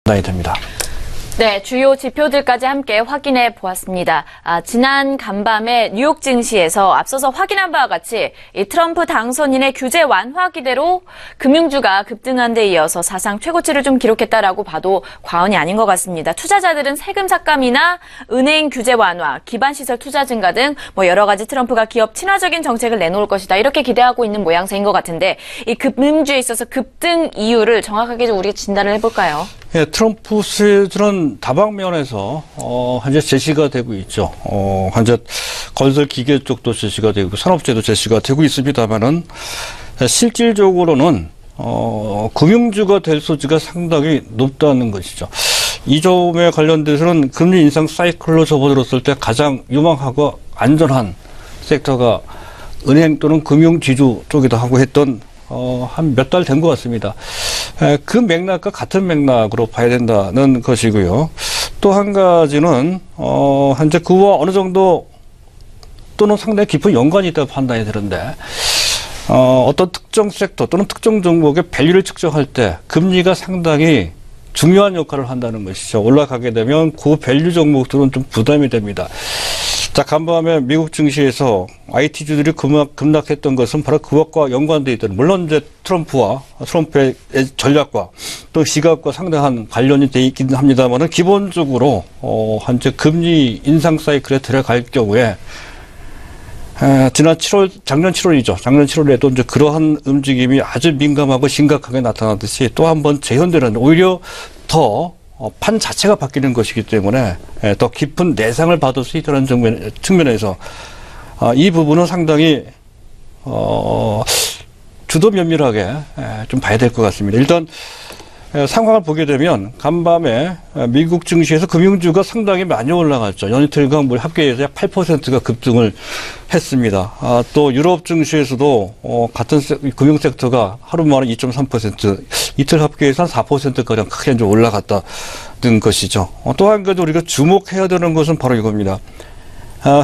판단이 됩니다. 네, 주요 지표들까지 함께 확인해 보았습니다. 지난 간밤에 뉴욕 증시에서 앞서서 확인한 바와 같이 이 트럼프 당선인의 규제 완화 기대로 금융주가 급등한 데 이어서 사상 최고치를 좀 기록했다라고 봐도 과언이 아닌 것 같습니다. 투자자들은 세금 삭감이나 은행 규제 완화, 기반시설 투자 증가 등 여러 가지 트럼프가 기업 친화적인 정책을 내놓을 것이다. 이렇게 기대하고 있는 모양새인 것 같은데 이 금융주에 있어서 급등 이유를 정확하게 좀 우리가 진단을 해볼까요? 예, 트럼프 수혜주는 다방면에서 현재 제시가 되고 있죠. 현재 건설 기계 쪽도 제시가 되고 산업재도 제시가 되고 있습니다만은 실질적으로는 금융주가 될 소지가 상당히 높다는 것이죠. 이 점에 관련돼서는 금리 인상 사이클로 접어들었을 때 가장 유망하고 안전한 섹터가 은행 또는 금융지주 쪽이다 하고 했던 한 몇 달 된 것 같습니다. 그 맥락과 같은 맥락으로 봐야 된다는 것이고요. 또 한 가지는 현재 그와 어느 정도 또는 상당히 깊은 연관이 있다고 판단이 되는데 어떤 특정 섹터 또는 특정 종목의 밸류를 측정할 때 금리가 상당히 중요한 역할을 한다는 것이죠. 올라가게 되면 그 밸류 종목들은 좀 부담이 됩니다. 자, 간밤에 미국 증시에서 IT주들이 급락했던 것은 바로 그것과 연관되어 있던, 물론 이제 트럼프의 전략과 또 시각과 상당한 관련이 되어 있긴 합니다만은 기본적으로, 현재 금리 인상 사이클에 들어갈 경우에, 작년 7월이죠. 작년 7월에도 이제 그러한 움직임이 아주 민감하고 심각하게 나타나듯이 또 한 번 재현되는, 오히려 더 판 자체가 바뀌는 것이기 때문에 더 깊은 내상을 받을 수 있다는 측면에서 이 부분은 상당히 주도 면밀하게 좀 봐야 될 것 같습니다. 일단 상황을 보게 되면 간밤에 미국 증시에서 금융주가 상당히 많이 올라갔죠. 연이틀과 합계해서 약 8%가 급등을 했습니다. 또 유럽 증시에서도 같은 금융 섹터가 하루 만에 2.3%, 이틀 합계해서 한 4%가량 크게 좀 올라갔다는 것이죠. 또 한 가지 우리가 주목해야 되는 것은 바로 이겁니다.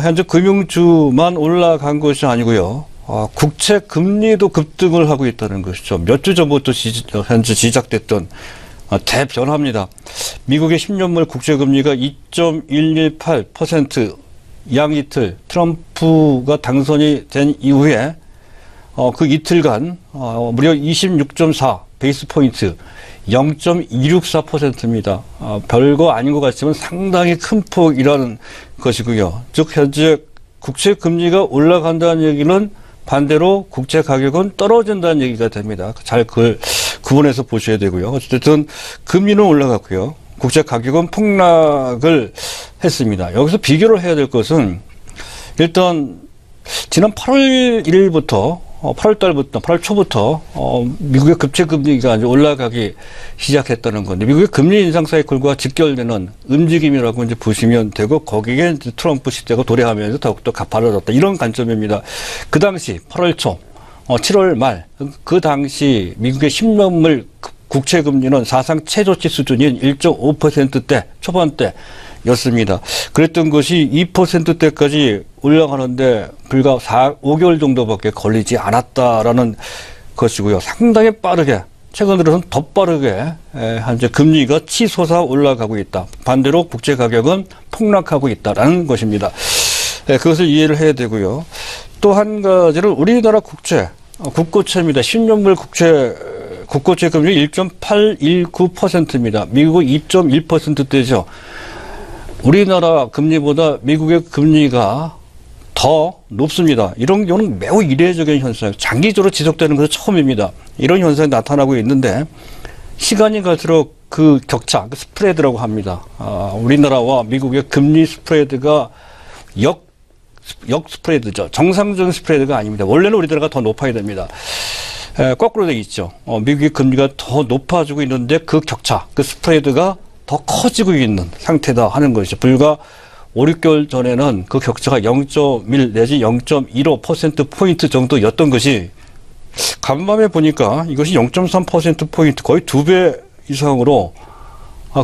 현재 금융주만 올라간 것이 아니고요. 국채 금리도 급등을 하고 있다는 것이죠. 몇 주 전부터 현재 시작됐던 대변화입니다. 미국의 10년물 국채 금리가 2.118% 양이틀 트럼프가 당선이 된 이후에 그 이틀간 무려 26.4 베이스 포인트 0.264%입니다. 별거 아닌 것 같지만 상당히 큰 폭이라는 것이고요. 즉 현재 국채 금리가 올라간다는 얘기는 반대로 국채 가격은 떨어진다는 얘기가 됩니다. 잘 그걸 구분해서 보셔야 되고요. 어쨌든 금리는 올라갔고요. 국채 가격은 폭락을 했습니다. 여기서 비교를 해야 될 것은 일단 지난 8월 1일부터 8월 달부터 8월 초부터 미국의 국채 금리가 이제 올라가기 시작했다는 건데 미국의 금리 인상 사이클과 직결되는 움직임이라고 이제 보시면 되고 거기에 이제 트럼프 시대가 도래하면서 더욱더 가파라졌다 이런 관점입니다. 그 당시 8월 초 7월 말 그 당시 미국의 10년물 국채 금리는 사상 최저치 수준인 1.5%대 초반대였습니다. 그랬던 것이 2%대까지 올라가는데 불과 5개월 정도밖에 걸리지 않았다라는 것이고요. 상당히 빠르게 최근 들어서는 더 빠르게 현재 금리가 치솟아 올라가고 있다. 반대로 국채 가격은 폭락하고 있다라는 것입니다. 그것을 이해를 해야 되고요. 또 한 가지는 우리나라 국고채입니다. 10년물 국고채 금리 1.819%입니다. 미국은 2.1%대죠. 우리나라 금리보다 미국의 금리가 더 높습니다. 이런 경우는 매우 이례적인 현상, 장기적으로 지속되는 것은 처음입니다. 이런 현상이 나타나고 있는데 시간이 갈수록 그 격차, 그 스프레드라고 합니다. 우리나라와 미국의 금리 스프레드가 역 스프레드죠. 정상적인 스프레드가 아닙니다. 원래는 우리나라가 더 높아야 됩니다. 거꾸로 되어 있죠. 미국의 금리가 더 높아지고 있는데 그 격차, 그 스프레드가 더 커지고 있는 상태다 하는 것이죠. 불과 5, 6개월 전에는 그 격차가 0.1 내지 0.15%포인트 정도였던 것이 간밤에 보니까 이것이 0.3%포인트 거의 2배 이상으로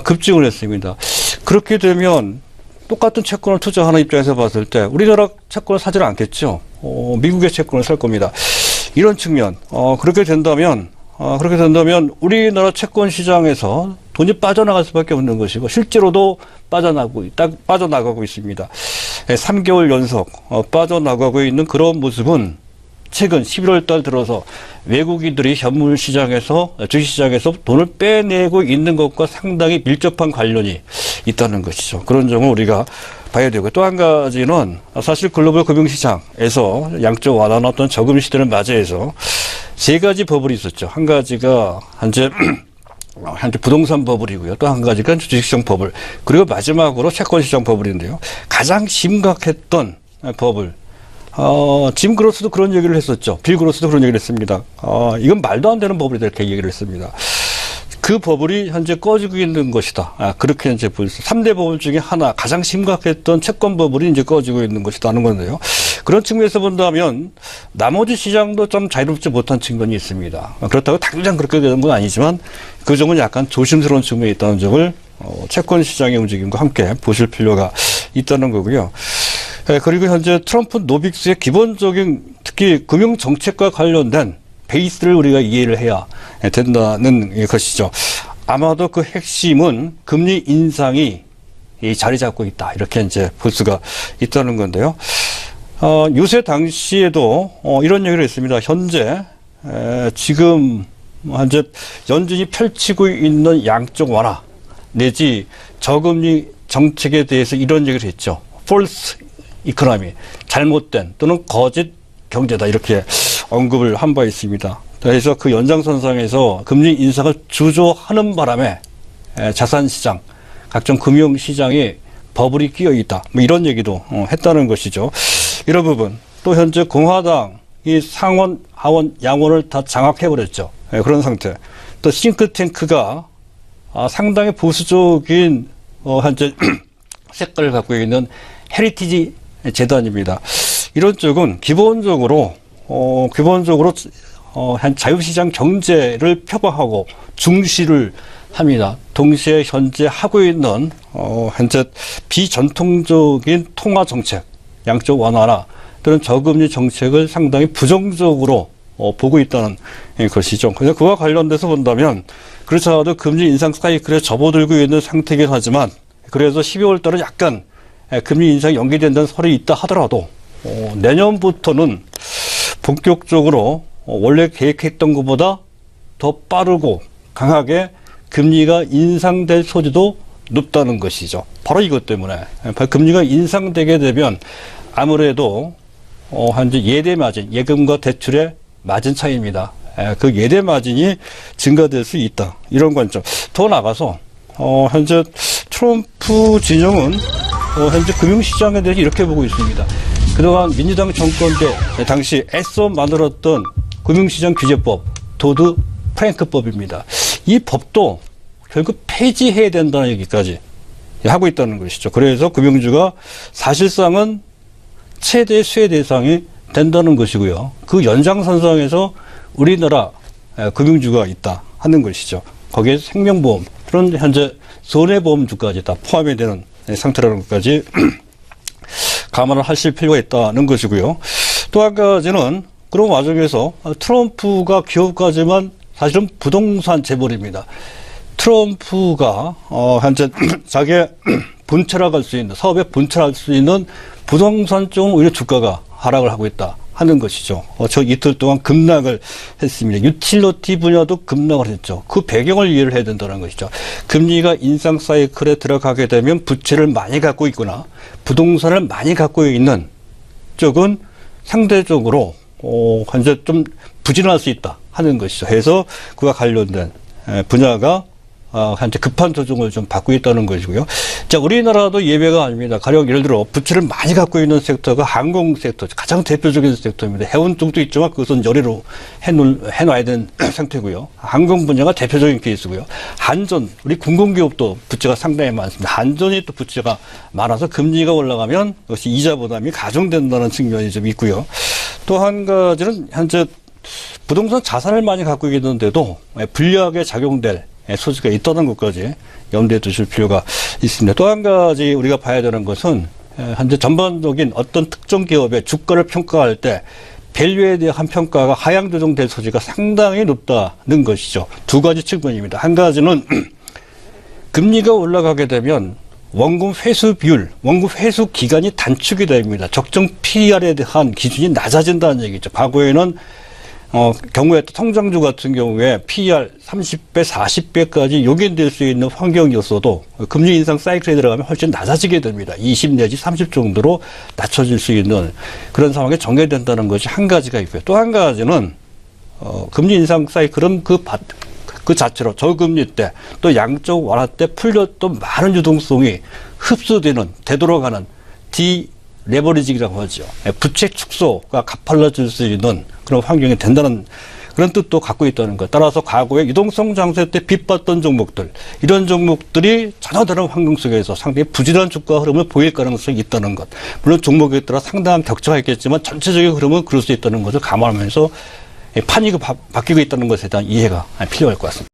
급증을 했습니다. 그렇게 되면 똑같은 채권을 투자하는 입장에서 봤을 때 우리나라 채권을 사지는 않겠죠. 미국의 채권을 살 겁니다. 이런 측면, 그렇게 된다면 우리나라 채권 시장에서 돈이 빠져나갈 수밖에 없는 것이고 실제로도 빠져나가고 있습니다. 3개월 연속 빠져나가고 있는 그런 모습은 최근 11월 달 들어서 외국인들이 현물 시장에서 주식시장에서 돈을 빼내고 있는 것과 상당히 밀접한 관련이 있다는 것이죠. 그런 점을 우리가 봐야 되고 또 한 가지는 사실 글로벌 금융시장에서 양적 완화나 어떤 저금 시대를 맞이해서 세 가지 버블이 있었죠. 한 가지가 현재 부동산 버블이고요. 또 한 가지가 주식시장 버블. 그리고 마지막으로 채권시장 버블인데요. 가장 심각했던 버블. 짐 그로스도 그런 얘기를 했었죠. 빌 그로스도 그런 얘기를 했습니다. 이건 말도 안 되는 버블이다 이렇게 얘기를 했습니다. 그 버블이 현재 꺼지고 있는 것이다. 그렇게 이제 볼 수. 3대 버블 중에 하나, 가장 심각했던 채권 버블이 이제 꺼지고 있는 것이다는 건데요. 그런 측면에서 본다면 나머지 시장도 좀 자유롭지 못한 측면이 있습니다. 그렇다고 당장 그렇게 되는 건 아니지만 그 점은 약간 조심스러운 측면이 있다는 점을 채권 시장의 움직임과 함께 보실 필요가 있다는 거고요. 그리고 현재 트럼프 노빅스의 기본적인 특히 금융 정책과 관련된 베이스를 우리가 이해를 해야 된다는 것이죠. 아마도 그 핵심은 금리 인상이 자리 잡고 있다. 이렇게 이제 볼 수가 있다는 건데요. 요새 당시에도 이런 얘기를 했습니다. 현재 지금 현재 연준이 펼치고 있는 양적 완화 내지 저금리 정책에 대해서 이런 얘기를 했죠. false economy, 잘못된 또는 거짓 경제다 이렇게 언급을 한 바 있습니다. 그래서 그 연장선상에서 금리 인상을 주저하는 바람에 자산시장, 각종 금융시장에 버블이 끼어 있다. 뭐 이런 얘기도 했다는 것이죠. 이런 부분. 또 현재 공화당이 상원, 하원, 양원을 다 장악해버렸죠. 그런 상태. 또 싱크탱크가 상당히 보수적인 현재 색깔을 갖고 있는 헤리티지 재단입니다. 이런 쪽은 기본적으로 자유시장 경제를 표방하고 중시를 합니다. 동시에 현재 하고 있는 현재 비전통적인 통화 정책, 양적 완화나 또는 저금리 정책을 상당히 부정적으로 보고 있다는 것이죠. 그래서 그와 관련돼서 본다면 그렇지 않아도 금리 인상 사이클에 접어들고 있는 상태이긴 하지만 그래서 12월 달은 약간 금리 인상이 연기된다는 설이 있다 하더라도 내년부터는 본격적으로 원래 계획했던 것보다 더 빠르고 강하게 금리가 인상될 소지도 높다는 것이죠. 바로 이것 때문에 금리가 인상되게 되면 아무래도 현재 예대 마진, 예금과 대출의 마진 차이입니다. 그 예대 마진이 증가될 수 있다. 이런 관점. 더 나가서 현재 트럼프 진영은 현재 금융시장에 대해서 이렇게 보고 있습니다. 그동안 민주당 정권 때 당시 애써 만들었던 금융시장 규제법, 도드 프랭크법입니다. 이 법도 결국 폐지해야 된다는 얘기까지 하고 있다는 것이죠. 그래서 금융주가 사실상은 최대 수혜 대상이 된다는 것이고요. 그 연장선상에서 우리나라 금융주가 있다 하는 것이죠. 거기에 생명보험, 그런 현재 손해보험주까지 다 포함이 되는 상태라는 것까지 감안을 하실 필요가 있다는 것이고요. 또 한 가지는 그런 와중에서 트럼프가 기업가지만 사실은 부동산 재벌입니다. 트럼프가 현재 자기의 본체라고 할 수 있는, 사업에 본체할 수 있는 부동산 쪽은 오히려 주가가 하락을 하고 있다 하는 것이죠. 저 이틀 동안 급락을 했습니다. 유틸러티 분야도 급락을 했죠. 그 배경을 이해를 해야 된다는 것이죠. 금리가 인상 사이클에 들어가게 되면 부채를 많이 갖고 있거나 부동산을 많이 갖고 있는 쪽은 상대적으로 현재 좀 부진할 수 있다 하는 것이죠. 그래서 그와 관련된 분야가 현재 급한 조정을 좀 받고 있다는 것이고요. 자, 우리나라도 예외가 아닙니다. 가령 예를 들어 부채를 많이 갖고 있는 섹터가 항공 섹터, 가장 대표적인 섹터입니다. 해운 쪽도 있지만 그것은 열애로 해놔야 되는 상태고요. 항공 분야가 대표적인 케이스고요. 한전, 우리 공공기업도 부채가 상당히 많습니다. 한전이 또 부채가 많아서 금리가 올라가면 그것이 이자 부담이 가중된다는 측면이 좀 있고요. 또 한 가지는 현재 부동산 자산을 많이 갖고 있는데도 불리하게 작용될 소지가 있다는 것까지 염두에 두실 필요가 있습니다. 또 한 가지 우리가 봐야 되는 것은 현재 전반적인 어떤 특정 기업의 주가를 평가할 때 밸류에 대한 평가가 하향 조정될 소지가 상당히 높다는 것이죠. 두 가지 측면입니다. 한 가지는 금리가 올라가게 되면 원금 회수 비율, 원금 회수 기간이 단축이 됩니다. 적정 PER에 대한 기준이 낮아진다는 얘기죠. 과거에는 경우에 통장주 같은 경우에 PER 30배, 40배까지 요긴될 수 있는 환경이었어도 금리 인상 사이클에 들어가면 훨씬 낮아지게 됩니다. 20 내지 30 정도로 낮춰질 수 있는 그런 상황에 전개된다는 것이 한 가지가 있고요. 또 한 가지는 금리 인상 사이클은 그 자체로 저금리 때 또 양적 완화 때 풀렸던 많은 유동성이 흡수되는 되돌아가는 디레버리징이라고 하죠. 부채 축소가 가팔라질 수 있는 그런 환경이 된다는 그런 뜻도 갖고 있다는 것. 따라서 과거에 유동성 장세 때 빚봤던 종목들 이런 종목들이 전혀 다른 환경 속에서 상당히 부진한 주가 흐름을 보일 가능성이 있다는 것. 물론 종목에 따라 상당한 격차가 있겠지만 전체적인 흐름은 그럴 수 있다는 것을 감안하면서 판이 바뀌고 있다는 것에 대한 이해가 필요할 것 같습니다.